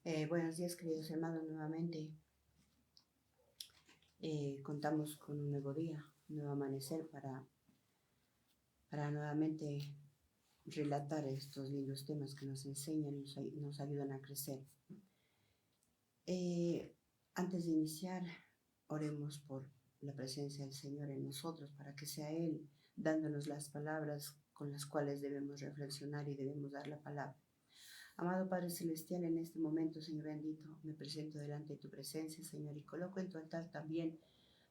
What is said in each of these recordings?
Buenos días, queridos hermanos, nuevamente. Contamos con un nuevo día, un nuevo amanecer para nuevamente relatar estos lindos temas que nos enseñan y nos ayudan a crecer. Antes de iniciar, oremos por la presencia del Señor en nosotros, para que sea Él dándonos las palabras con las cuales debemos reflexionar y debemos dar la palabra. Amado Padre Celestial, en este momento, Señor bendito, me presento delante de tu presencia, Señor, y coloco en tu altar también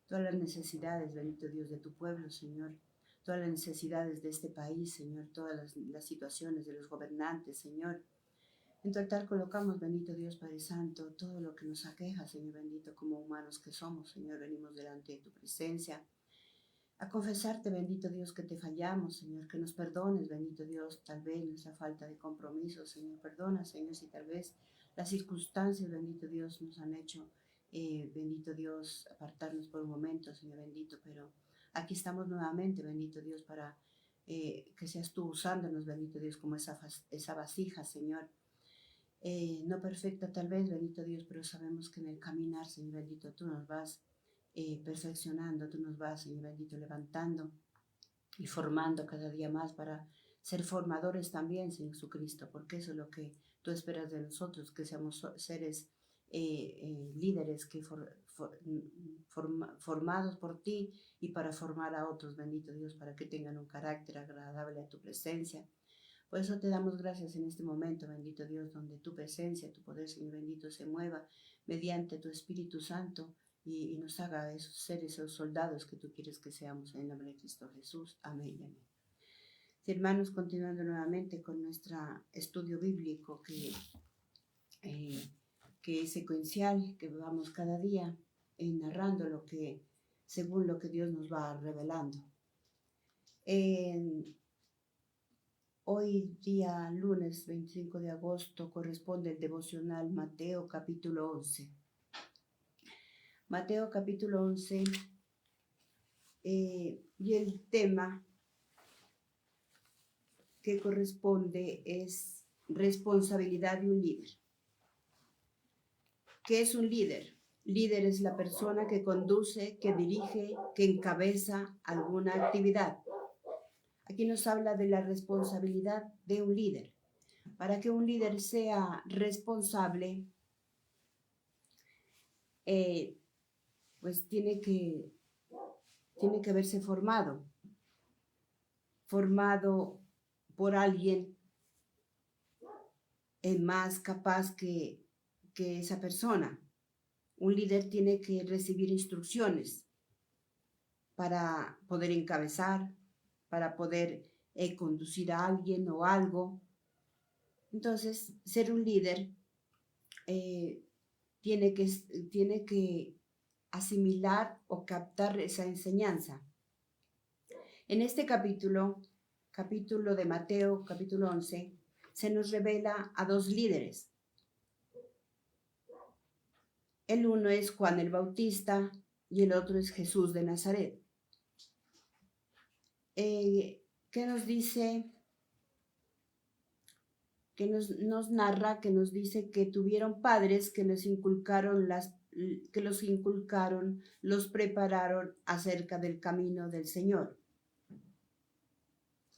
todas las necesidades, bendito Dios, de tu pueblo, Señor, todas las necesidades de este país, Señor, todas las situaciones de los gobernantes, Señor. En tu altar colocamos, bendito Dios, Padre Santo, todo lo que nos aqueja, Señor bendito, como humanos que somos, Señor, venimos delante de tu presencia a confesarte, bendito Dios, que te fallamos, Señor, que nos perdones, bendito Dios, tal vez nuestra falta de compromiso, Señor, perdona, Señor, si tal vez las circunstancias, bendito Dios, nos han hecho, bendito Dios, apartarnos por un momento, Señor bendito, pero aquí estamos nuevamente, bendito Dios, para que seas tú usándonos, bendito Dios, como esa vasija, Señor, no perfecta tal vez, bendito Dios, pero sabemos que en el caminar, Señor bendito, tú nos vas perfeccionando, tú nos vas, Señor bendito, levantando y formando cada día más para ser formadores también, Señor Jesucristo, porque eso es lo que tú esperas de nosotros, que seamos seres líderes que formados por ti y para formar a otros, bendito Dios, para que tengan un carácter agradable a tu presencia. Por eso te damos gracias en este momento, bendito Dios, donde tu presencia, tu poder, Señor bendito, se mueva mediante tu Espíritu Santo y nos haga esos seres, esos soldados que tú quieres que seamos en el nombre de Cristo Jesús. Amén y amén. Sí, hermanos, continuando nuevamente con nuestro estudio bíblico que es secuencial, que vamos cada día narrando según lo que Dios nos va revelando. Hoy día, lunes 25 de agosto, corresponde el devocional Mateo capítulo 11. Mateo capítulo 11 y el tema que corresponde es responsabilidad de un líder. ¿Qué es un líder? Líder es la persona que conduce, que dirige, que encabeza alguna actividad. Aquí nos habla de la responsabilidad de un líder. Para que un líder sea responsable, pues tiene que haberse formado por alguien más capaz que esa persona. Un líder tiene que recibir instrucciones para poder encabezar, para poder conducir a alguien o algo. Entonces, ser un líder tiene que asimilar o captar esa enseñanza. En este capítulo de Mateo, capítulo 11, se nos revela a dos líderes. El uno es Juan el Bautista y el otro es Jesús de Nazaret. ¿Qué nos dice? Que nos narra, que nos dice que tuvieron padres que los inculcaron, los prepararon acerca del camino del Señor.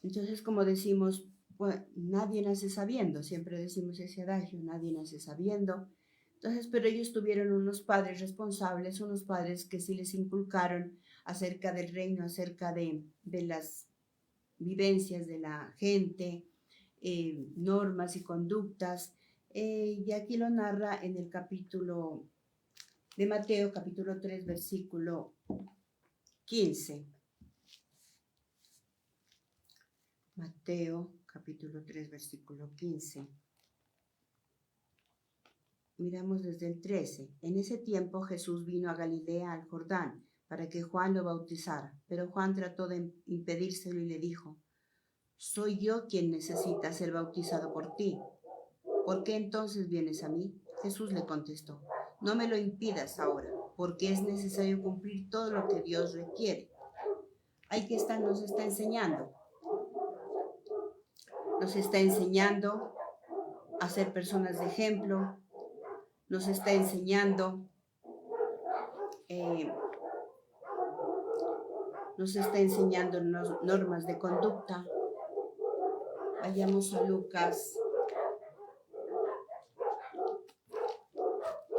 Entonces, como decimos, pues, nadie nace sabiendo, siempre decimos ese adagio, nadie nace sabiendo. Entonces, pero ellos tuvieron unos padres responsables, unos padres que sí les inculcaron acerca del reino, acerca de las vivencias de la gente, normas y conductas. Y aquí lo narra en el capítulo de Mateo, capítulo 3, versículo 15. Mateo, capítulo 3, versículo 15. Miramos desde el 13. En ese tiempo Jesús vino a Galilea, al Jordán, para que Juan lo bautizara. Pero Juan trató de impedírselo y le dijo: soy yo quien necesita ser bautizado por ti. ¿Por qué entonces vienes a mí? Jesús le contestó: no me lo impidas ahora, porque es necesario cumplir todo lo que Dios requiere. Ahí que nos está enseñando. Nos está enseñando a ser personas de ejemplo, nos está enseñando, normas de conducta. Vayamos a Lucas,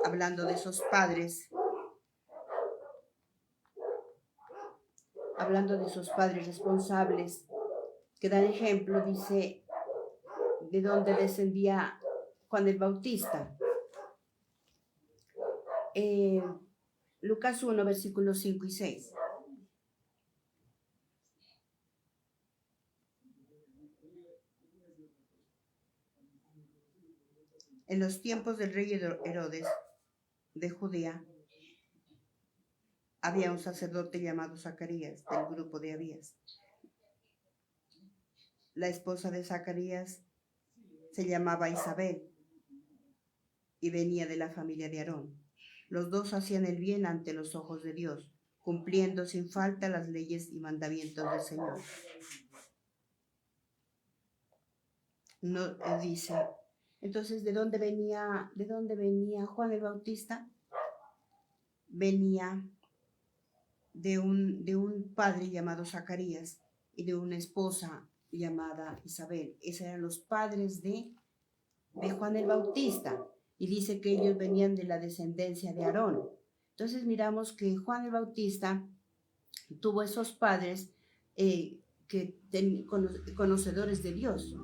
hablando de esos padres, responsables que dan ejemplo, dice, de dónde descendía Juan el Bautista. Lucas 1, versículos 5 y 6. En los tiempos del rey Herodes de Judea, había un sacerdote llamado Zacarías, del grupo de Abías. La esposa de Zacarías se llamaba Isabel y venía de la familia de Aarón. Los dos hacían el bien ante los ojos de Dios, cumpliendo sin falta las leyes y mandamientos del Señor. No, dice, entonces, ¿de dónde venía Juan el Bautista? Venía de un padre llamado Zacarías y de una esposa llamada Isabel. Esos eran los padres de Juan el Bautista. Y dice que ellos venían de la descendencia de Aarón. Entonces miramos que Juan el Bautista tuvo esos padres conocedores de Dios.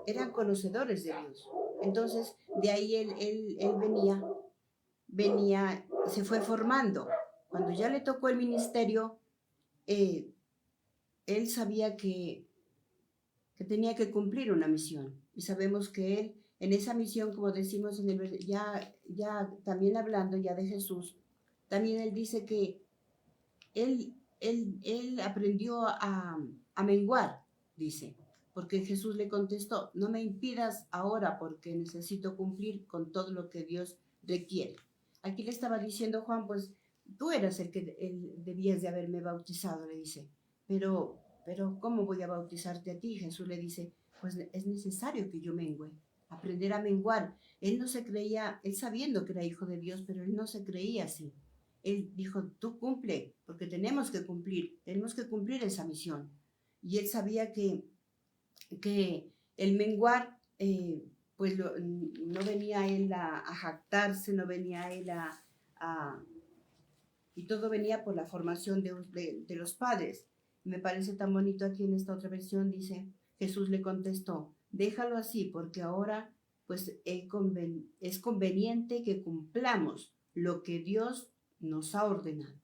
Eran conocedores de Dios. Entonces, de ahí él venía, se fue formando. Cuando ya le tocó el ministerio, él sabía que tenía que cumplir una misión. Y sabemos que él, en esa misión, como decimos en el ya también hablando ya de Jesús, también él dice que él aprendió a menguar, dice. Porque Jesús le contestó, no me impidas ahora porque necesito cumplir con todo lo que Dios requiere. Aquí le estaba diciendo Juan, pues tú eras el que debías de haberme bautizado, le dice. Pero ¿cómo voy a bautizarte a ti? Jesús le dice, pues es necesario que yo mengue, aprender a menguar. Él no se creía, él sabiendo que era hijo de Dios, pero él no se creía así. Él dijo, tú cumple, porque tenemos que cumplir esa misión. Y él sabía que el menguar, pues no venía él a jactarse, no venía él y todo venía por la formación de los padres. Me parece tan bonito aquí en esta otra versión, dice, Jesús le contestó, déjalo así, porque ahora pues es conveniente que cumplamos lo que Dios nos ha ordenado.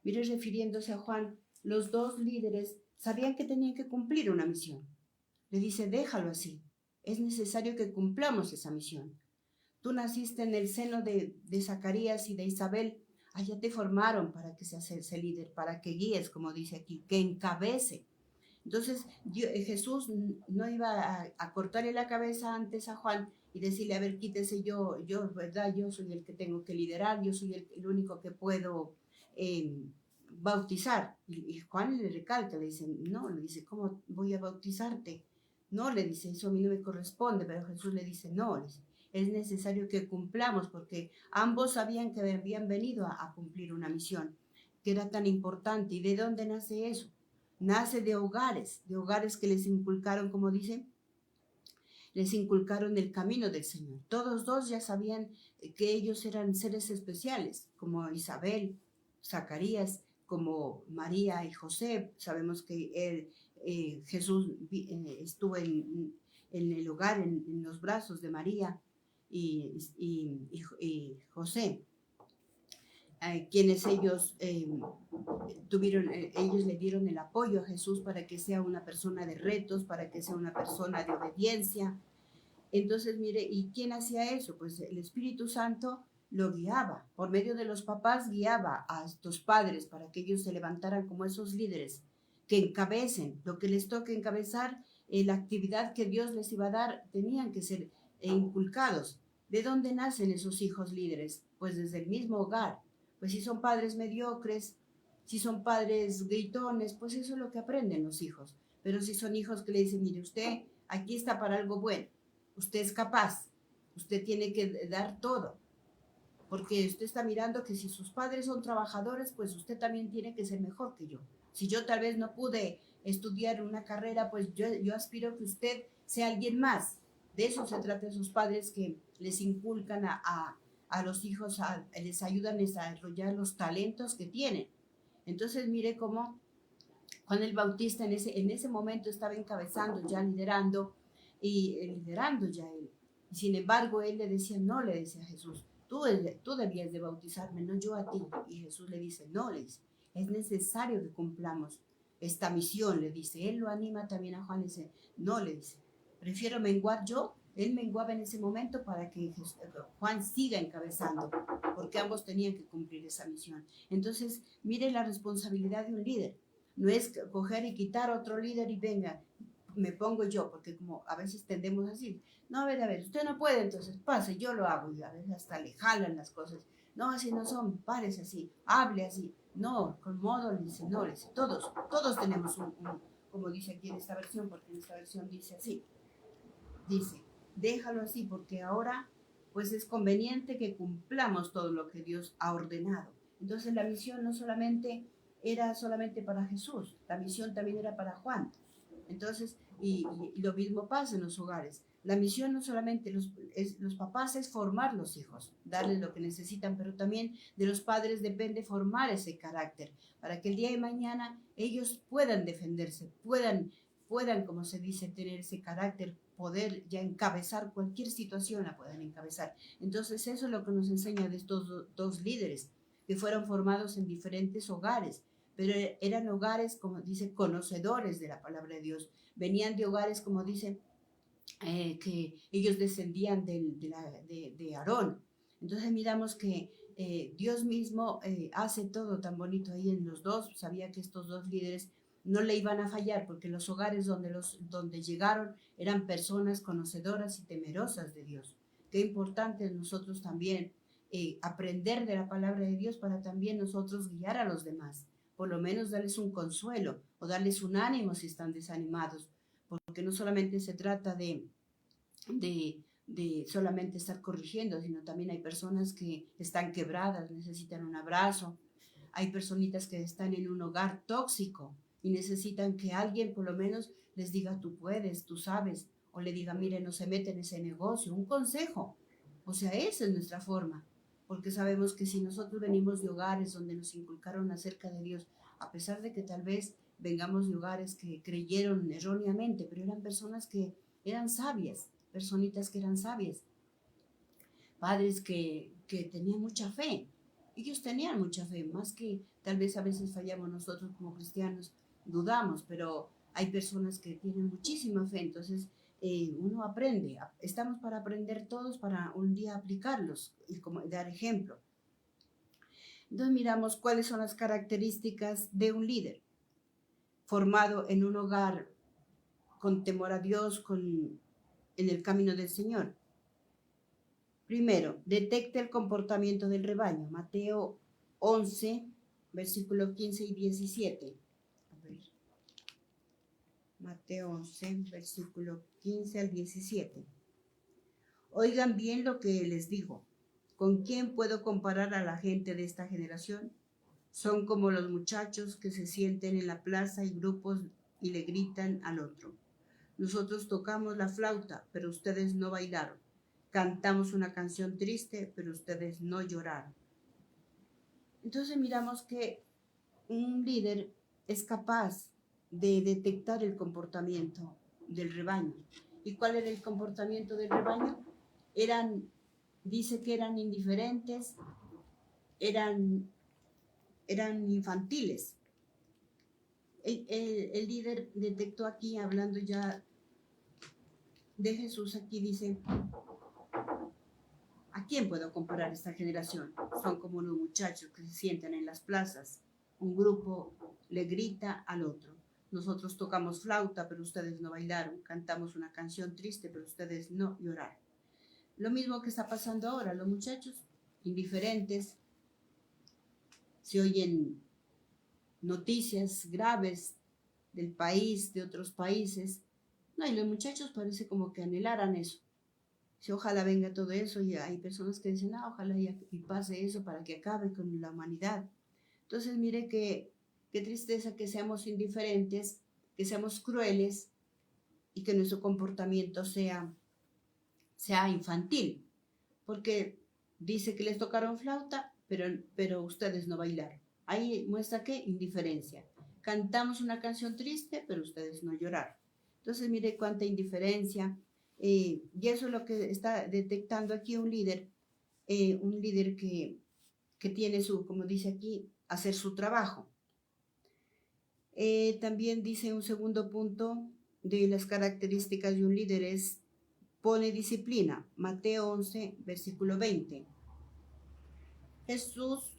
Mire, refiriéndose a Juan, los dos líderes sabían que tenían que cumplir una misión. Le dice, déjalo así. Es necesario que cumplamos esa misión. Tú naciste en el seno de Zacarías y de Isabel. Allá te formaron para que seas ese líder, para que guíes, como dice aquí, que encabece. Entonces, Jesús no iba a cortarle la cabeza antes a Juan y decirle, a ver, quítese yo, ¿verdad? Yo soy el que tengo que liderar, yo soy el único que puedo bautizar. Y Juan le recalca, le dice, no, le dice, ¿cómo voy a bautizarte? No, le dice, eso a mí no me corresponde, pero Jesús le dice, no, es necesario que cumplamos, porque ambos sabían que habían venido a cumplir una misión, que era tan importante. ¿Y de dónde nace eso? Nace de hogares que les inculcaron, como dicen, les inculcaron el camino del Señor. Todos dos ya sabían que ellos eran seres especiales, como Isabel, Zacarías, como María y José. Sabemos que Jesús estuvo en el hogar, en los brazos de María y José, quienes ellos ellos le dieron el apoyo a Jesús para que sea una persona de retos, para que sea una persona de obediencia. Entonces, mire, ¿y quién hacía eso? Pues el Espíritu Santo lo guiaba, por medio de los papás guiaba a estos padres para que ellos se levantaran como esos líderes, que encabecen lo que les toque encabezar, la actividad que Dios les iba a dar, tenían que ser inculcados. ¿De dónde nacen esos hijos líderes? Pues desde el mismo hogar. Pues si son padres mediocres, si son padres gritones, pues eso es lo que aprenden los hijos. Pero si son hijos que le dicen, mire, usted aquí está para algo bueno, usted es capaz, Usted tiene que dar todo, porque usted está mirando que si sus padres son trabajadores, pues usted también tiene que ser mejor que yo. Si yo tal vez no pude estudiar una carrera, pues yo aspiro que usted sea alguien más. De eso se trata de sus padres, que les inculcan a los hijos, les ayudan a desarrollar los talentos que tienen. Entonces mire cómo Juan el Bautista en ese momento estaba encabezando, ya liderando, y liderando ya él. Y sin embargo, él le decía, no, le decía a Jesús, tú debías de bautizarme, no yo a ti. Y Jesús le dice, no, le dice, es necesario que cumplamos esta misión, le dice. Él lo anima también a Juan, le dice, no, le dice, prefiero menguar yo. Él menguaba en ese momento para que Juan siga encabezando, porque ambos tenían que cumplir esa misión. Entonces, mire la responsabilidad de un líder. No es coger y quitar otro líder y venga, me pongo yo, porque como a veces tendemos así, no, a ver, usted no puede, entonces pase, yo lo hago, y a veces hasta le jalan las cosas. No, así no son, párese así, hable así. No, con modo le dice, no, le dice, todos tenemos como dice aquí en esta versión, porque en esta versión dice así, dice, déjalo así, porque ahora pues es conveniente que cumplamos todo lo que Dios ha ordenado. Entonces la misión no solamente era solamente para Jesús, la misión también era para Juan. Entonces, y lo mismo pasa en los hogares. La misión no solamente los papás es formar los hijos, darles lo que necesitan, pero también de los padres depende formar ese carácter, para que el día de mañana ellos puedan defenderse, puedan, como se dice, tener ese carácter, poder ya encabezar cualquier situación, la puedan encabezar. Entonces eso es lo que nos enseña de estos dos líderes, que fueron formados en diferentes hogares, pero eran hogares, como dice, conocedores de la palabra de Dios. Venían de hogares, como dice, que ellos descendían de Aarón. Entonces miramos que Dios mismo hace todo tan bonito ahí en los dos. Sabía que estos dos líderes no le iban a fallar, porque los hogares donde llegaron eran personas conocedoras y temerosas de Dios. Qué importante es nosotros también aprender de la palabra de Dios para también nosotros guiar a los demás, por lo menos darles un consuelo o darles un ánimo si están desanimados, porque no solamente se trata de solamente estar corrigiendo, sino también hay personas que están quebradas, necesitan un abrazo, hay personitas que están en un hogar tóxico y necesitan que alguien por lo menos les diga, tú puedes, tú sabes, o le diga, mire, no se mete en ese negocio, un consejo. O sea, esa es nuestra forma, porque sabemos que si nosotros venimos de hogares donde nos inculcaron acerca de Dios, a pesar de que tal vez vengamos de hogares que creyeron erróneamente, pero eran personas que eran sabias, personitas que eran sabias, padres que tenían mucha fe. Ellos tenían mucha fe, más que tal vez a veces fallamos nosotros como cristianos, dudamos, pero hay personas que tienen muchísima fe, entonces uno aprende, estamos para aprender todos, para un día aplicarlos y como dar ejemplo. Entonces miramos cuáles son las características de un líder formado en un hogar con temor a Dios, en el camino del Señor. Primero, detecta el comportamiento del rebaño. Mateo 11, versículos 15 y 17. A ver. Mateo 11, versículo 15 al 17. Oigan bien lo que les digo. ¿Con quién puedo comparar a la gente de esta generación? Son como los muchachos que se sienten en la plaza y grupos y le gritan al otro. Nosotros tocamos la flauta, pero ustedes no bailaron. Cantamos una canción triste, pero ustedes no lloraron. Entonces miramos que un líder es capaz de detectar el comportamiento del rebaño. ¿Y cuál era el comportamiento del rebaño? Dice que eran indiferentes, eran infantiles. El líder detectó aquí, hablando ya de Jesús, aquí dice, ¿a quién puedo comparar esta generación? Son como unos muchachos que se sientan en las plazas. Un grupo le grita al otro. Nosotros tocamos flauta, pero ustedes no bailaron. Cantamos una canción triste, pero ustedes no lloraron. Lo mismo que está pasando ahora. Los muchachos indiferentes, se oyen noticias graves del país, de otros países. No, y los muchachos parece como que anhelaran eso. Si ojalá venga todo eso, y hay personas que dicen, ojalá y pase eso para que acabe con la humanidad. Entonces, mire qué tristeza que seamos indiferentes, que seamos crueles y que nuestro comportamiento sea infantil, porque dice que les tocaron flauta, pero ustedes no bailaron. Ahí muestra que indiferencia. Cantamos una canción triste, pero ustedes no lloraron. Entonces, mire cuánta indiferencia. Y eso es lo que está detectando aquí un líder que tiene como dice aquí, hacer su trabajo. También dice un segundo punto de las características de un líder es pone disciplina. Mateo 11, versículo 20.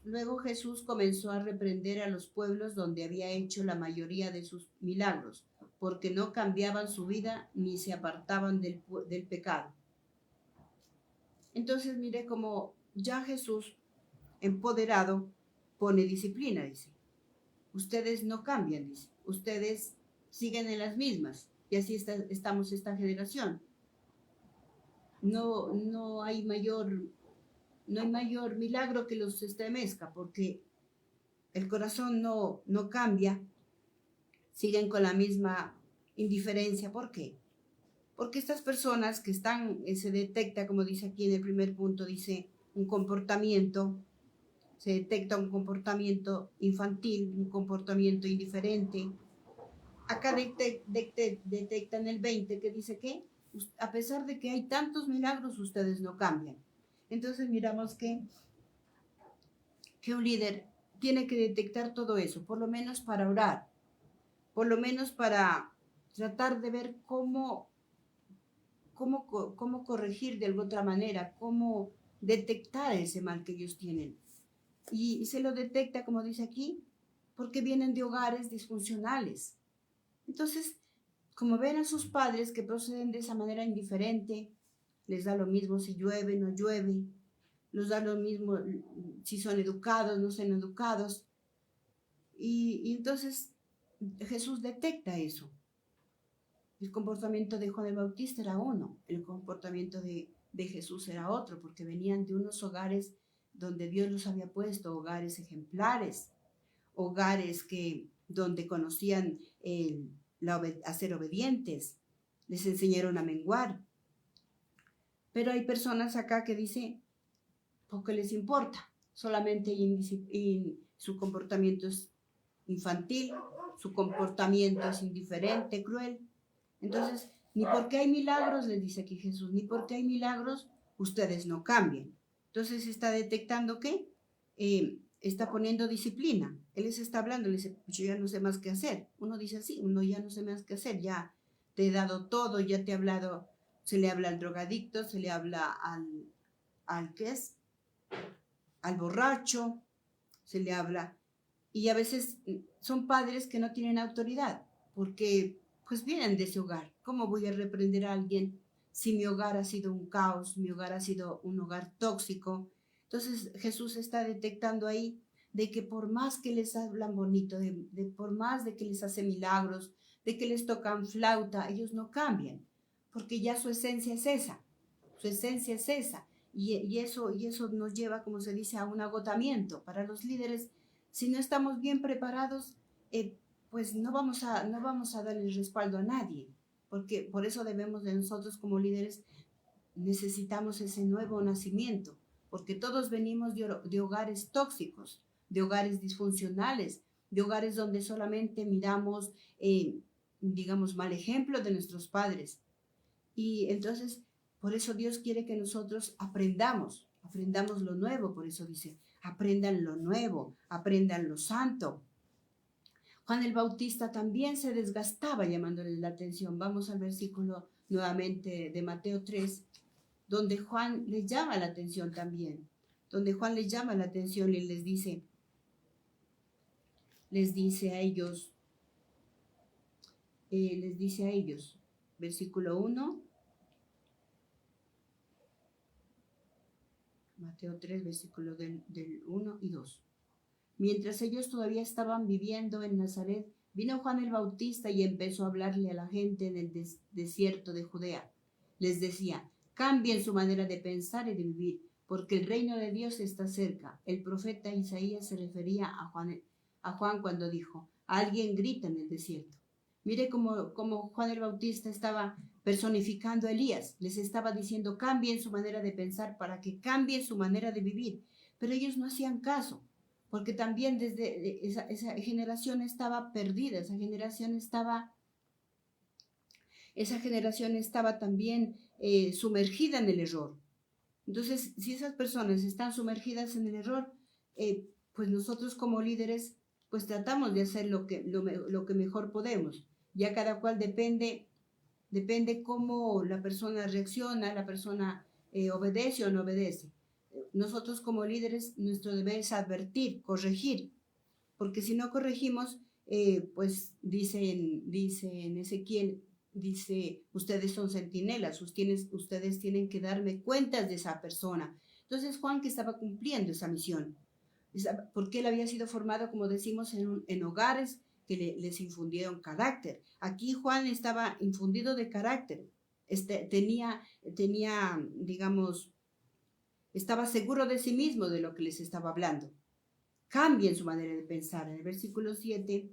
Luego Jesús comenzó a reprender a los pueblos donde había hecho la mayoría de sus milagros, porque no cambiaban su vida ni se apartaban del pecado. Entonces mire cómo ya Jesús, empoderado, pone disciplina, dice. Ustedes no cambian, dice. Ustedes siguen en las mismas. Y así estamos esta generación. No hay mayor milagro que los estremezca, porque el corazón no cambia, siguen con la misma indiferencia. ¿Por qué? Porque estas personas que están, se detecta, como dice aquí en el primer punto, dice se detecta un comportamiento infantil, un comportamiento indiferente. Acá detectan el 20 que dice que a pesar de que hay tantos milagros, ustedes no cambian. Entonces miramos que un líder tiene que detectar todo eso, por lo menos para orar, por lo menos para tratar de ver cómo corregir de alguna otra manera, cómo detectar ese mal que ellos tienen. Y se lo detecta, como dice aquí, porque vienen de hogares disfuncionales. Entonces, como ven a sus padres que proceden de esa manera indiferente, les da lo mismo si llueve, no llueve, les da lo mismo si son educados, no son educados. Y entonces Jesús detecta eso. El comportamiento de Juan el Bautista era uno, el comportamiento de Jesús era otro, porque venían de unos hogares donde Dios los había puesto, hogares ejemplares, hogares donde conocían a ser obedientes, les enseñaron a menguar. Pero hay personas acá que dicen, poco les importa, solamente su comportamiento es infantil, su comportamiento es indiferente, cruel. Entonces, ni porque hay milagros, les dice aquí Jesús, ni porque hay milagros, ustedes no cambian. Entonces está detectando que está poniendo disciplina. Él les está hablando, les dice, yo ya no sé más qué hacer. Uno dice así, uno ya no sé más qué hacer, ya te he dado todo, ya te he hablado. Se le habla al drogadicto, se le habla al ¿qué es? Al borracho, se le habla. Y a veces son padres que no tienen autoridad, porque pues vienen de ese hogar. ¿Cómo voy a reprender a alguien si mi hogar ha sido un caos, mi hogar ha sido un hogar tóxico? Entonces Jesús está detectando ahí de que por más que les hablan bonito, por más de que les hace milagros, de que les tocan flauta, ellos no cambian, porque ya su esencia es esa, su esencia es esa. Y eso nos lleva, como se dice, a un agotamiento. Para los líderes, si no estamos bien preparados, pues no vamos a darle respaldo a nadie, porque por eso debemos de nosotros como líderes, necesitamos ese nuevo nacimiento, porque todos venimos de hogares tóxicos, de hogares disfuncionales, de hogares donde solamente miramos, digamos, mal ejemplo de nuestros padres. Y entonces, por eso Dios quiere que nosotros aprendamos lo nuevo, por eso dice, aprendan lo nuevo, aprendan lo santo. Juan el Bautista también se desgastaba llamándoles la atención. Vamos al versículo nuevamente de Mateo 3, donde Juan les llama la atención también, donde Juan les llama la atención y les dice a ellos, versículo 1, Mateo 3, versículo del 1 y 2. Mientras ellos todavía estaban viviendo en Nazaret, vino Juan el Bautista y empezó a hablarle a la gente en el desierto de Judea. Les decía, Cambien su manera de pensar y de vivir, porque el reino de Dios está cerca. El profeta Isaías se refería a Juan cuando dijo, alguien grita en el desierto. Mire cómo Juan el Bautista estaba personificando a Elías. Les estaba diciendo, cambien su manera de pensar para que cambien su manera de vivir. Pero ellos no hacían caso, porque también desde esa generación estaba perdida, esa generación estaba también sumergida en el error. Entonces, si esas personas están sumergidas en el error, pues nosotros como líderes, pues tratamos de hacer lo que mejor podemos. Ya cada cual depende cómo la persona reacciona, la persona obedece o no obedece. Nosotros como líderes, nuestro deber es advertir, corregir, porque si no corregimos, pues dice en Ezequiel, dice, ustedes son centinelas, ustedes tienen que darme cuentas de esa persona. Entonces Juan, que estaba cumpliendo esa misión, porque él había sido formado, como decimos, en hogares que les infundieron carácter. Aquí Juan estaba infundido de carácter, tenía, digamos, estaba seguro de sí mismo de lo que les estaba hablando. Cambien su manera de pensar. En el versículo 7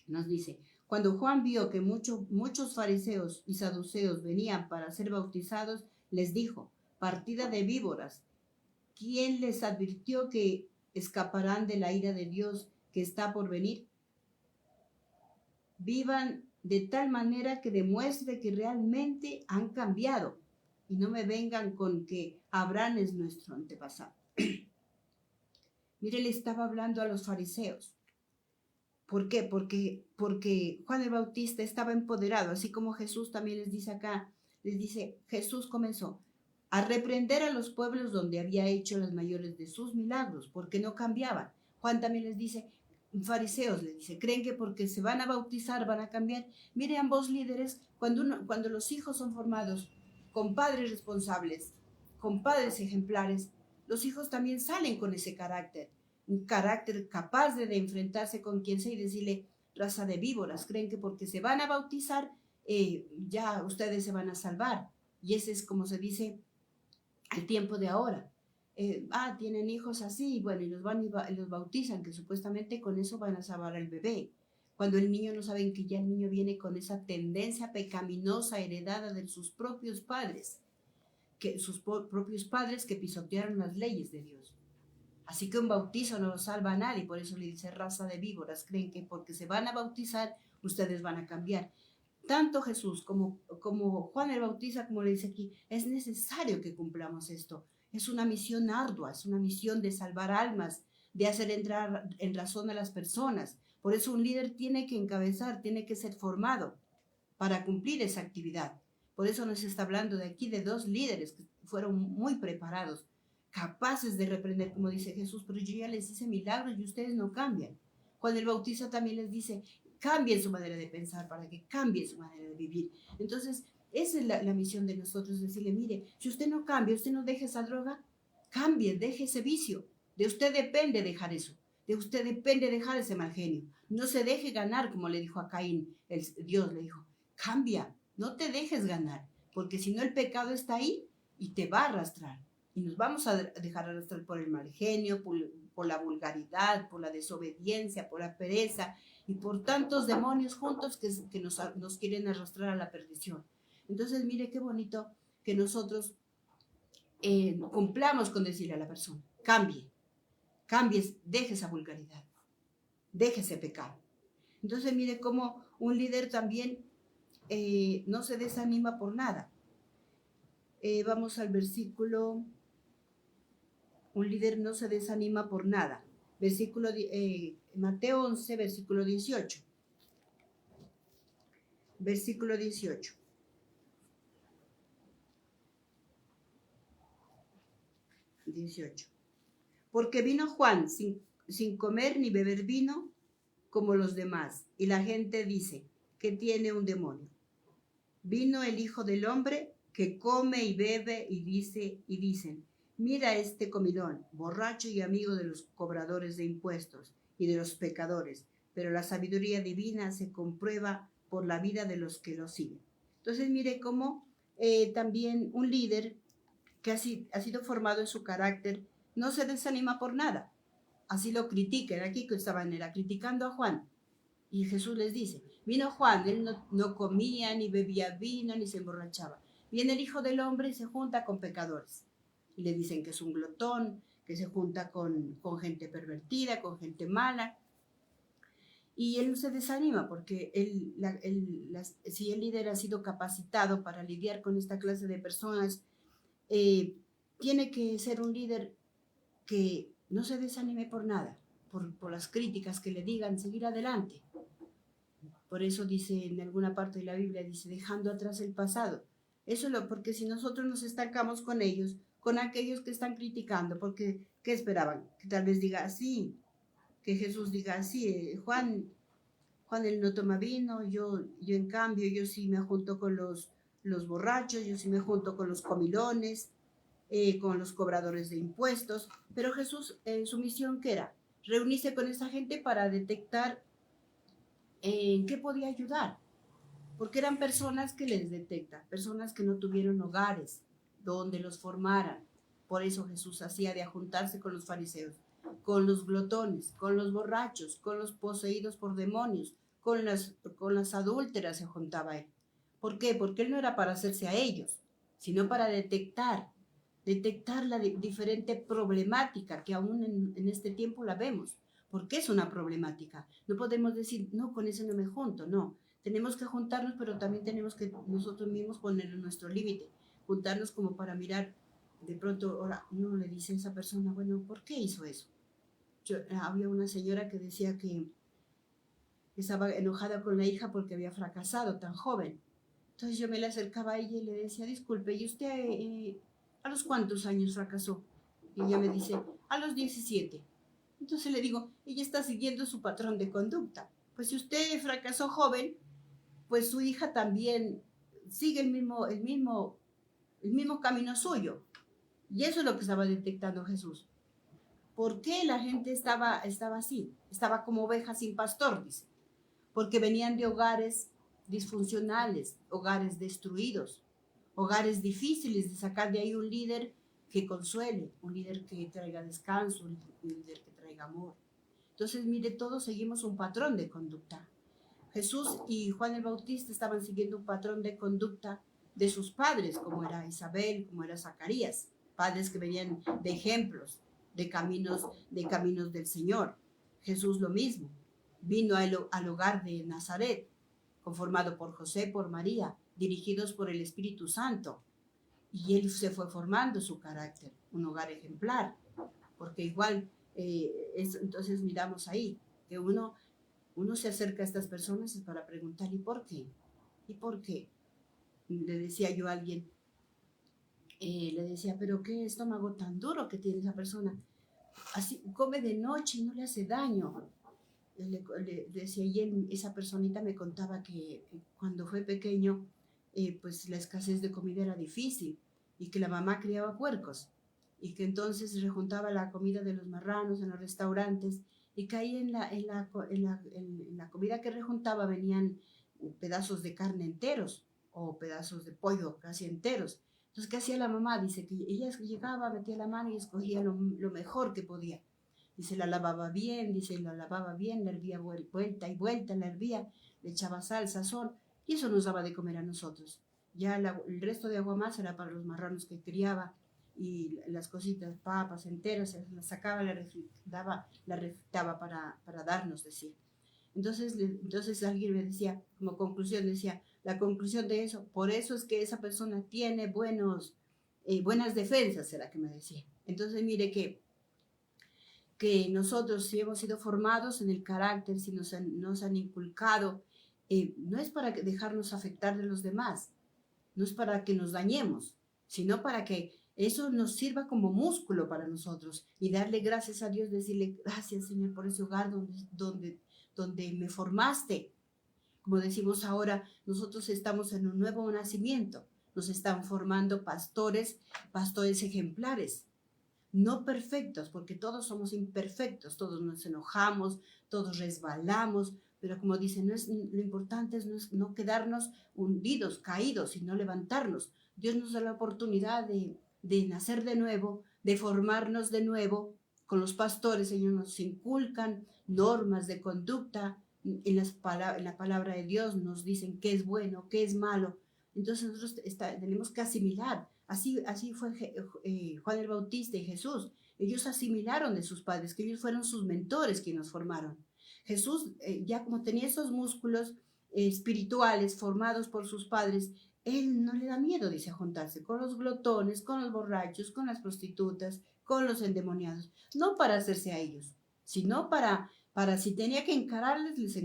nos dice, cuando Juan vio que muchos fariseos y saduceos venían para ser bautizados, les dijo, partida de víboras, ¿quién les advirtió que escaparán de la ira de Dios que está por venir? Vivan de tal manera que demuestre que realmente han cambiado y no me vengan con que Abraham es nuestro antepasado. Mire, le estaba hablando a los fariseos. ¿Por qué? Porque Juan el Bautista estaba empoderado, así como Jesús también les dice acá, Jesús comenzó a reprender a los pueblos donde había hecho los mayores de sus milagros, porque no cambiaban. Juan también les dice, fariseos les dice, ¿creen que porque se van a bautizar van a cambiar? Mire, ambos líderes, cuando los hijos son formados con padres responsables, con padres ejemplares, los hijos también salen con ese carácter, un carácter capaz de enfrentarse con quien sea y decirle, raza de víboras, creen que porque se van a bautizar, ya ustedes se van a salvar. Y ese es, como se dice, el tiempo de ahora. Tienen hijos así, bueno, y los bautizan, que supuestamente con eso van a salvar al bebé. Cuando el niño no saben que ya el niño viene con esa tendencia pecaminosa heredada de sus propios padres, que pisotearon las leyes de Dios. Así que un bautizo no lo salva a nadie, por eso le dice raza de víboras, creen que porque se van a bautizar, ustedes van a cambiar. Tanto Jesús como Juan el Bautista, como le dice aquí, es necesario que cumplamos esto. Es una misión ardua, es una misión de salvar almas, de hacer entrar en razón a las personas. Por eso un líder tiene que encabezar, tiene que ser formado para cumplir esa actividad. Por eso nos está hablando de aquí de dos líderes que fueron muy preparados, capaces de reprender, como dice Jesús, pero yo ya les hice milagros y ustedes no cambian. Juan el Bautista también les dice, cambien su manera de pensar para que cambien su manera de vivir. Entonces, esa es la misión de nosotros, decirle, mire, si usted no cambia, usted no deja esa droga, cambie, deje ese vicio. De usted depende dejar eso. De usted depende dejar ese mal genio. No se deje ganar, como le dijo a Caín, Dios le dijo, cambia, no te dejes ganar, porque si no el pecado está ahí y te va a arrastrar. Y nos vamos a dejar arrastrar por el mal genio, por la vulgaridad, por la desobediencia, por la pereza y por tantos demonios juntos que nos quieren arrastrar a la perdición. Entonces, mire qué bonito que nosotros cumplamos con decirle a la persona, cambie, deje esa vulgaridad, deje ese pecado. Entonces, mire cómo un líder también no se desanima por nada. Vamos al versículo, un líder no se desanima por nada. Mateo 11, versículo 18. Versículo 18. Porque vino Juan sin comer ni beber vino como los demás, y la gente dice que tiene un demonio. Vino el Hijo del Hombre que come y bebe y dicen, mira este comilón, borracho y amigo de los cobradores de impuestos y de los pecadores, pero la sabiduría divina se comprueba por la vida de los que lo siguen. Entonces mire cómo también un líder que ha sido formado en su carácter no se desanima por nada. Así lo critican. Aquí que estaban era criticando a Juan. Y Jesús les dice, vino Juan, él no comía, ni bebía vino, ni se emborrachaba. Viene el Hijo del Hombre y se junta con pecadores. Y le dicen que es un glotón, que se junta con gente pervertida, con gente mala. Y él no se desanima porque si el líder ha sido capacitado para lidiar con esta clase de personas, tiene que ser un líder que no se desanime por nada, por las críticas que le digan, seguir adelante. Por eso dice en alguna parte de la Biblia, dice, dejando atrás el pasado. Porque si nosotros nos estancamos con ellos, con aquellos que están criticando, porque ¿qué esperaban? Que tal vez diga así, que Jesús diga así, Juan él no toma vino, yo en cambio, yo sí me junto con los borrachos, yo sí me junto con los comilones, con los cobradores de impuestos. Pero Jesús, su misión, ¿qué era? Reunirse con esa gente para detectar en qué podía ayudar, porque eran personas que les detecta, personas que no tuvieron hogares donde los formaran. Por eso Jesús hacía de juntarse con los fariseos, con los glotones, con los borrachos, con los poseídos por demonios, con las adúlteras se juntaba él. ¿Por qué? Porque él no era para hacerse a ellos, sino para detectar la diferente problemática que aún en este tiempo la vemos. Porque es una problemática. No podemos decir, no, con eso no me junto, no. Tenemos que juntarnos, pero también tenemos que nosotros mismos poner nuestro límite. Juntarnos como para mirar, de pronto, ahora uno le dice a esa persona, bueno, ¿por qué hizo eso? Había una señora que decía que estaba enojada con la hija porque había fracasado tan joven. Entonces yo me le acercaba a ella y le decía, disculpe, ¿y usted a los cuántos años fracasó? Y ella me dice, a los 17. Entonces le digo, ella está siguiendo su patrón de conducta. Pues si usted fracasó joven, pues su hija también sigue el mismo camino suyo. Y eso es lo que estaba detectando Jesús. ¿Por qué la gente estaba así? Estaba como ovejas sin pastor, dice. Porque venían de hogares disfuncionales, hogares destruidos, hogares difíciles de sacar de ahí un líder que consuele, un líder que traiga descanso, un líder que traiga amor. Entonces, mire, todos seguimos un patrón de conducta. Jesús y Juan el Bautista estaban siguiendo un patrón de conducta de sus padres, como era Isabel, como era Zacarías, padres que venían de ejemplos, de caminos del Señor. Jesús lo mismo, vino al hogar de Nazaret, conformado por José, por María, dirigidos por el Espíritu Santo. Y él se fue formando su carácter, un hogar ejemplar, porque igual, entonces miramos ahí, que uno se acerca a estas personas para preguntar, ¿y por qué? ¿Y por qué? Le decía yo a alguien, le decía, pero qué estómago tan duro que tiene esa persona, así come de noche y no le hace daño. Le decía, y esa personita me contaba que cuando fue pequeño, pues la escasez de comida era difícil y que la mamá criaba puercos y que entonces rejuntaba la comida de los marranos en los restaurantes y que ahí en la comida que rejuntaba venían pedazos de carne enteros o pedazos de pollo casi enteros. Entonces, ¿qué hacía la mamá? Dice que ella llegaba, metía la mano y escogía lo mejor que podía. Dice, la lavaba bien, la hervía vuelta y vuelta, la hervía, le echaba sal, sazón, y eso nos daba de comer a nosotros. Ya el resto de agua más era para los marranos que criaba, y las cositas, papas enteras, las sacaba, la refritaba para darnos, decía. Entonces alguien me decía, como conclusión, decía, la conclusión de eso, por eso es que esa persona tiene buenas defensas, será que me decía. Entonces mire que nosotros si hemos sido formados en el carácter, si nos han inculcado, no es para dejarnos afectar de los demás, no es para que nos dañemos, sino para que eso nos sirva como músculo para nosotros y darle gracias a Dios, decirle gracias Señor por ese hogar donde me formaste. Como decimos ahora, nosotros estamos en un nuevo nacimiento, nos están formando pastores ejemplares. No perfectos, porque todos somos imperfectos, todos nos enojamos, todos resbalamos, pero como dicen, lo importante es no quedarnos hundidos, caídos, sino levantarnos. Dios nos da la oportunidad de nacer de nuevo, de formarnos de nuevo. Con los pastores ellos nos inculcan normas de conducta, en la palabra de Dios nos dicen qué es bueno, qué es malo. Entonces nosotros tenemos que asimilar. Así fue Juan el Bautista y Jesús. Ellos asimilaron de sus padres, que ellos fueron sus mentores quienes nos formaron. Jesús, ya como tenía esos músculos espirituales formados por sus padres, él no le da miedo, dice, a juntarse con los glotones, con los borrachos, con las prostitutas, con los endemoniados. No para hacerse a ellos, sino para si tenía que encararles, les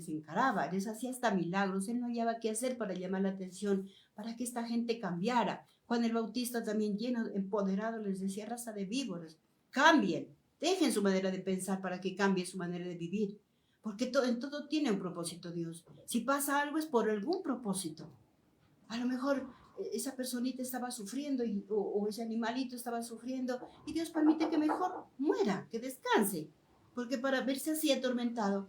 encaraba, les hacía hasta milagros. Él no hallaba qué hacer para llamar la atención, para que esta gente cambiara. Juan el Bautista también lleno, empoderado, les decía: raza de víboras, cambien, dejen su manera de pensar para que cambie su manera de vivir. Porque en todo tiene un propósito Dios. Si pasa algo es por algún propósito. A lo mejor esa personita estaba sufriendo o ese animalito estaba sufriendo y Dios permite que mejor muera, que descanse. Porque para verse así atormentado,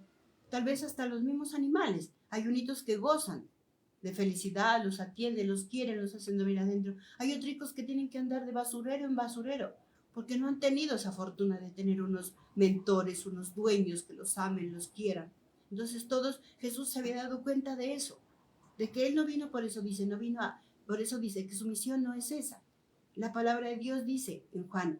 tal vez hasta los mismos animales, hay unitos que gozan de felicidad, los atienden, los quieren, los hacen dormir adentro. Hay otros que tienen que andar de basurero en basurero, porque no han tenido esa fortuna de tener unos mentores, unos dueños que los amen, los quieran. Entonces Jesús se había dado cuenta de eso, de que Él no vino por eso, dice, por eso dice que su misión no es esa. La palabra de Dios dice en Juan,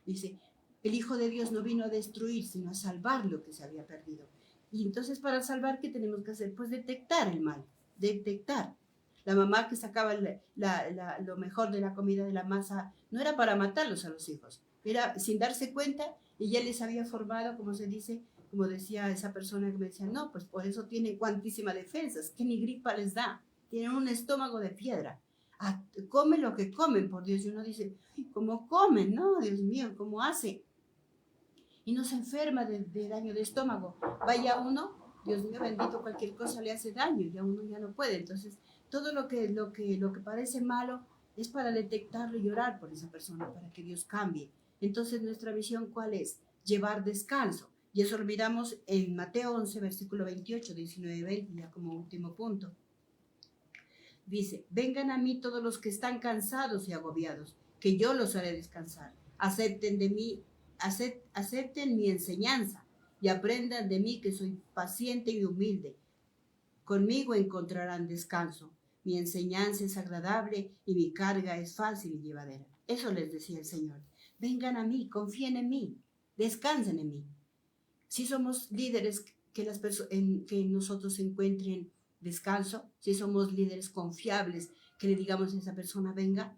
dice, el Hijo de Dios no vino a destruir, sino a salvar lo que se había perdido. Y entonces, para salvar, ¿qué tenemos que hacer? Pues detectar el mal, detectar. La mamá que sacaba lo mejor de la comida de la masa no era para matarlos a los hijos, era sin darse cuenta, y ya les había formado, como se dice, como decía esa persona que me decía, no, pues por eso tienen cuantísimas defensas, que ni gripa les da, tienen un estómago de piedra. Come lo que comen, por Dios. Y uno dice, ¿cómo comen? No, Dios mío, ¿cómo hace? Y no se enferma de daño de estómago. Vaya uno, Dios mío bendito, cualquier cosa le hace daño, ya uno ya no puede. Entonces, todo lo que parece malo es para detectarlo y orar por esa persona, para que Dios cambie. Entonces, nuestra visión, ¿cuál es? Llevar descanso. Y eso lo miramos en Mateo 11, versículo 28, 19, 20, ya como último punto. Dice, vengan a mí todos los que están cansados y agobiados, que yo los haré descansar. Acepten mi enseñanza y aprendan de mí, que soy paciente y humilde. Conmigo encontrarán descanso. Mi enseñanza es agradable y mi carga es fácil y llevadera. Eso les decía el Señor. Vengan a mí, confíen en mí, descansen en mí. Si somos líderes que nosotros encuentren descanso, si somos líderes confiables, que le digamos a esa persona, venga,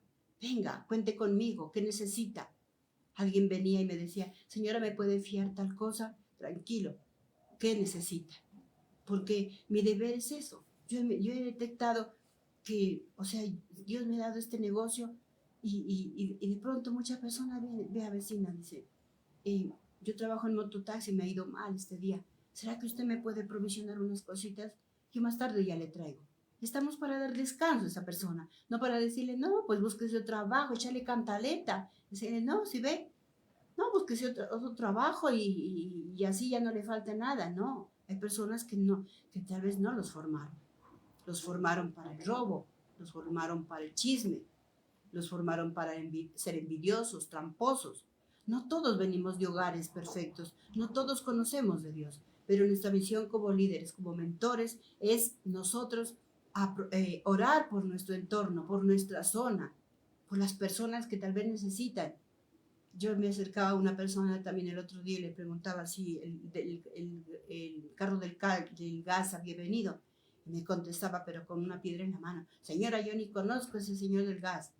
cuente conmigo, ¿qué necesita? Alguien venía y me decía, señora, ¿me puede fiar tal cosa? Tranquilo, ¿qué necesita? Porque mi deber es eso. Yo he detectado que, o sea, Dios me ha dado este negocio y de pronto mucha persona ve a vecina, dice, yo trabajo en mototaxi, me ha ido mal este día. ¿Será que usted me puede provisionar unas cositas? Yo más tarde ya le traigo. Estamos para dar descanso a esa persona, no para decirle, no, pues búsquese otro trabajo, échale cantaleta. Decirle, no, si ve, no, búsquese otro trabajo y así ya no le falta nada. No, hay personas que tal vez no los formaron. Los formaron para el robo, los formaron para el chisme, los formaron para ser envidiosos, tramposos. No todos venimos de hogares perfectos, no todos conocemos de Dios, pero nuestra misión como líderes, como mentores, es nosotros orar por nuestro entorno, por nuestra zona, por las personas que tal vez necesitan. Yo me acercaba a una persona también el otro día y le preguntaba si el carro del gas había venido. Y me contestaba, pero con una piedra en la mano. Señora, yo ni conozco a ese señor del gas.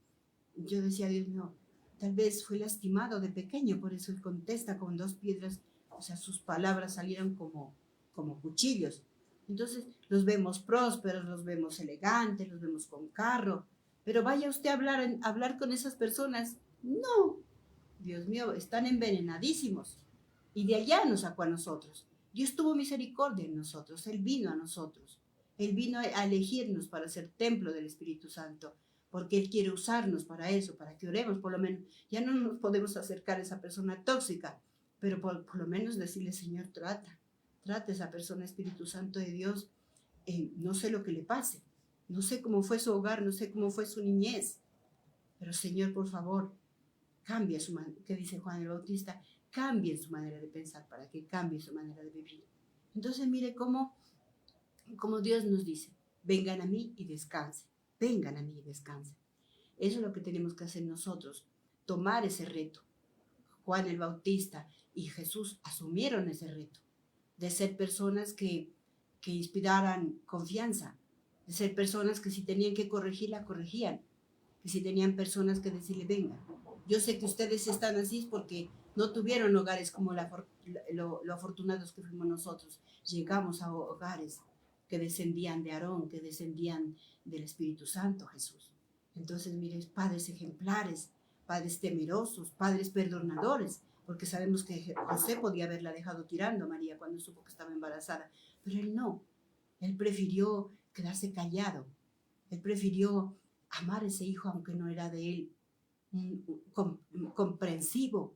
Yo decía, Dios mío, tal vez fue lastimado de pequeño, por eso él contesta con 2 piedras, o sea, sus palabras salieron como cuchillos. Entonces, los vemos prósperos, los vemos elegantes, los vemos con carro, pero vaya usted a hablar con esas personas, no, Dios mío, están envenenadísimos. Y de allá nos sacó a nosotros. Dios tuvo misericordia en nosotros, Él vino a nosotros. Él vino a elegirnos para ser templo del Espíritu Santo, porque Él quiere usarnos para eso, para que oremos, por lo menos. Ya no nos podemos acercar a esa persona tóxica, pero por lo menos decirle, Señor, trata a esa persona, Espíritu Santo de Dios. No sé lo que le pase, no sé cómo fue su hogar, no sé cómo fue su niñez, Pero Señor, por favor, cambia su manera, ¿qué dice Juan el Bautista? Cambie su manera de pensar para que cambie su manera de vivir. Entonces mire cómo Dios nos dice, vengan a mí y descansen, vengan a mí y descansen. Eso es lo que tenemos que hacer nosotros, tomar ese reto. Juan el Bautista y Jesús asumieron ese reto de ser personas que inspiraran confianza, de ser personas que si tenían que corregir, la corregían, que si tenían personas que decirle, venga, yo sé que ustedes están así porque no tuvieron hogares como lo afortunados que fuimos nosotros. Llegamos a hogares que descendían de Aarón, que descendían del Espíritu Santo, Jesús. Entonces, mire, padres ejemplares, padres temerosos, padres perdonadores, porque sabemos que José podía haberla dejado tirando a María cuando supo que estaba embarazada, pero él no. Él prefirió quedarse callado. Él prefirió amar a ese hijo aunque no era de él, comprensivo,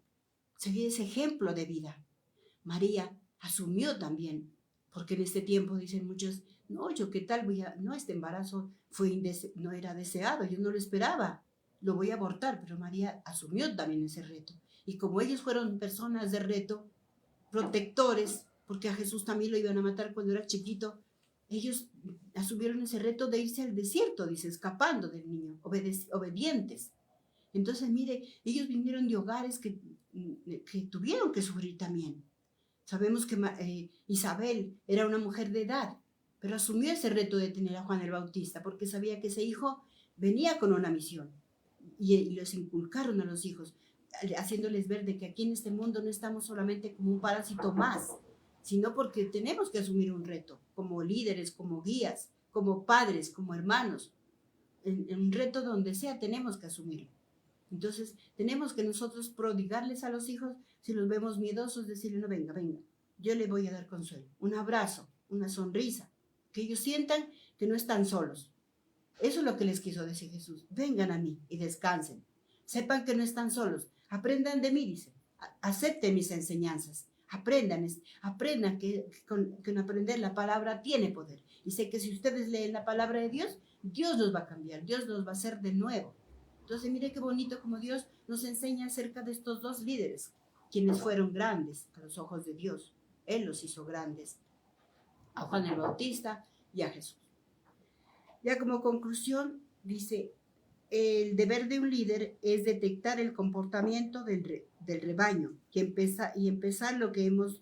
seguir ese ejemplo de vida. María asumió también, porque en este tiempo dicen muchos, no, yo qué tal, no, este embarazo no era deseado, yo no lo esperaba, lo voy a abortar, pero María asumió también ese reto. Y como ellos fueron personas de reto, protectores, porque a Jesús también lo iban a matar cuando era chiquito, ellos asumieron ese reto de irse al desierto, dice, escapando del niño, obedientes. Entonces, mire, ellos vinieron de hogares que tuvieron que sufrir también. Sabemos que Isabel era una mujer de edad, pero asumió ese reto de tener a Juan el Bautista, porque sabía que ese hijo venía con una misión. Y los inculcaron a los hijos, haciéndoles ver de que aquí en este mundo no estamos solamente como un parásito más, sino porque tenemos que asumir un reto, como líderes, como guías, como padres, como hermanos. En un reto donde sea tenemos que asumirlo. Entonces tenemos que nosotros prodigarles a los hijos, si los vemos miedosos, decirle, no, venga, yo le voy a dar consuelo, un abrazo, una sonrisa, que ellos sientan que no están solos. Eso es lo que les quiso decir Jesús, vengan a mí y descansen, sepan que no están solos, aprendan de mí, dice, acepten mis enseñanzas, aprendan que con aprender la palabra tiene poder. Y sé que si ustedes leen la palabra de Dios, Dios los va a cambiar, Dios los va a hacer de nuevo. Entonces, mire qué bonito como Dios nos enseña acerca de estos dos líderes, quienes fueron grandes a los ojos de Dios. Él los hizo grandes, a Juan el Bautista y a Jesús. Ya como conclusión, dice, el deber de un líder es detectar el comportamiento del rebaño y empezar lo que hemos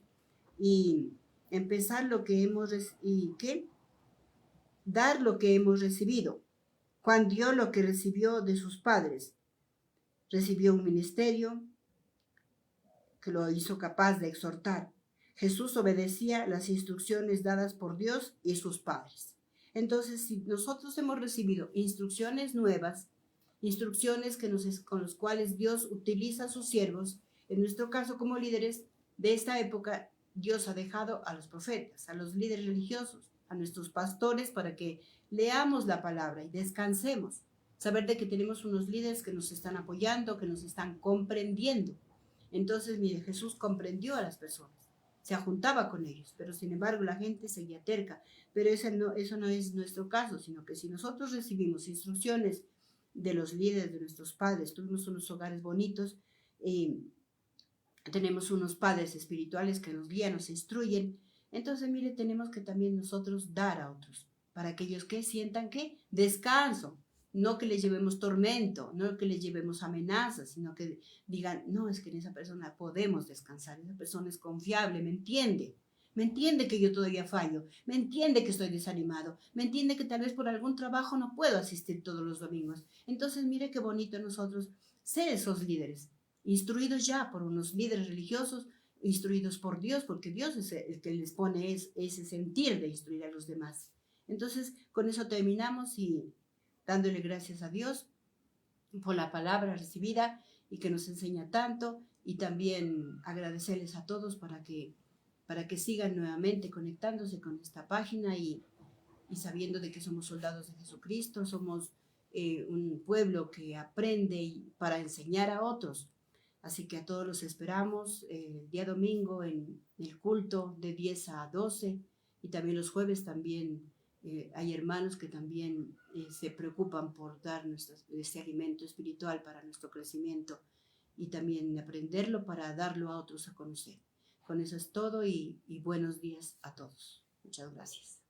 dar lo que hemos recibido. Juan dio lo que recibió de sus padres. Recibió un ministerio que lo hizo capaz de exhortar. Jesús obedecía las instrucciones dadas por Dios y sus padres. Entonces, si nosotros hemos recibido instrucciones nuevas, instrucciones con las cuales Dios utiliza a sus siervos, en nuestro caso como líderes de esta época, Dios ha dejado a los profetas, a los líderes religiosos, a nuestros pastores para que leamos la palabra y descansemos. Saber de que tenemos unos líderes que nos están apoyando, que nos están comprendiendo. Entonces, mire, Jesús comprendió a las personas, se juntaba con ellos, pero sin embargo la gente seguía terca. Pero eso no es nuestro caso, sino que si nosotros recibimos instrucciones de los líderes, de nuestros padres, tuvimos unos hogares bonitos, tenemos unos padres espirituales que nos guían, nos instruyen, entonces, mire, tenemos que también nosotros dar a otros, para que ellos que sientan que descanso, no que les llevemos tormento, no que les llevemos amenazas, sino que digan, no, es que en esa persona podemos descansar, esa persona es confiable, me entiende que yo todavía fallo, me entiende que estoy desanimado, me entiende que tal vez por algún trabajo no puedo asistir todos los domingos. Entonces, mire qué bonito nosotros ser esos líderes, instruidos ya por unos líderes religiosos, instruidos por Dios, porque Dios es el que les pone ese sentir de instruir a los demás. Entonces, con eso terminamos y dándole gracias a Dios por la palabra recibida y que nos enseña tanto, y también agradecerles a todos para que sigan nuevamente conectándose con esta página y sabiendo de que somos soldados de Jesucristo, somos un pueblo que aprende para enseñar a otros. Así que a todos los esperamos el día domingo en el culto de 10 a 12 y también los jueves también Hay hermanos que también se preocupan por dar este alimento espiritual para nuestro crecimiento y también aprenderlo para darlo a otros a conocer. Con eso es todo y buenos días a todos. Muchas gracias.